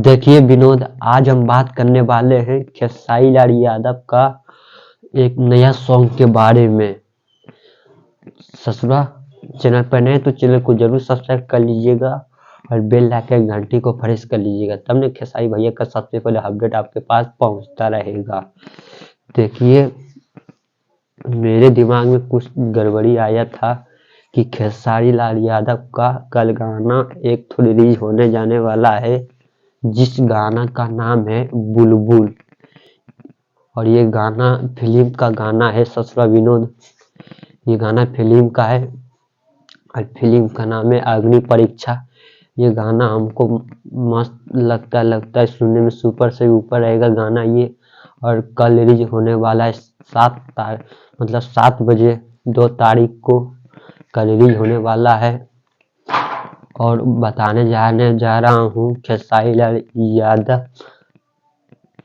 देखिए विनोद, आज हम बात करने वाले हैं खेसारी लाल यादव का एक नया सॉन्ग के बारे में। ससुरा चैनल पर नए तो चैनल को जरूर सब्सक्राइब कर लीजिएगा और बेल आइकन घंटी को प्रेस कर लीजिएगा, तब ने खेसारी भैया का सबसे पहले अपडेट आपके पास पहुंचता रहेगा। देखिए, मेरे दिमाग में कुछ गड़बड़ी आया था कि खेसारी लाल यादव का कल गाना एक तो रिलीज होने जाने वाला है, जिस गाना का नाम है बुलबुल, और ये गाना फिल्म का गाना है। ससुरा विनोद, ये गाना फिल्म का है और फिल्म का नाम है अग्नि परीक्षा। ये गाना हमको मस्त लगता है, सुनने में सुपर से ऊपर रहेगा गाना ये। और कल रिलीज होने वाला है 7 बजे 2 तारीख को कल रिलीज होने वाला है। और बताने जा रहा हूँ खेसारी लाल यादव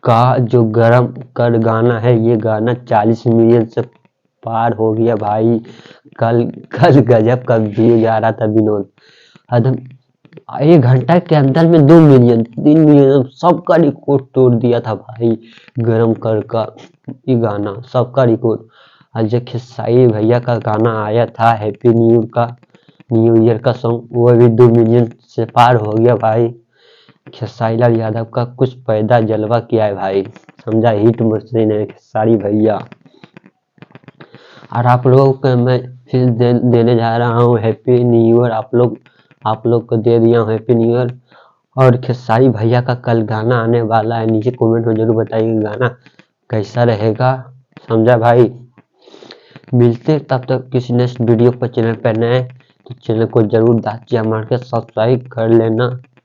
का जो गरम कर गाना है, ये गाना 40 मिलियन से पार हो गया भाई। कल गजब का व्यू जा रहा था विनोद। एकदम 1 घंटा के अंदर में 2 मिलियन 3 मिलियन सबका रिकॉर्ड तोड़ दिया था भाई। गरम कर का ये गाना सबका रिकॉर्ड। आज जो खेसारी भैया का गाना आया था हैप्पी न्यू ईयर का सॉन्ग, वो भी 2 मिलियन से पार हो गया भाई। खेसारी लाल यादव का कुछ पैदा जलवा किया है भाई, समझा। हिट मशीन है खेसारी भैया। और आप लोगों को मैं फिर देने जा रहा हूँ हैप्पी न्यू ईयर। आप लोग को दे दिया हूँ हैप्पी न्यू ईयर। और खेसारी भैया का कल गाना आने वाला है, नीचे कमेंट में जरूर बताइए गाना कैसा रहेगा, समझा भाई। मिलते तब तक किसी नेक्स्ट वीडियो पर। चैनल पर नए तो चैनल को जरूर दाचिया मार के सब्सक्राइब कर लेना।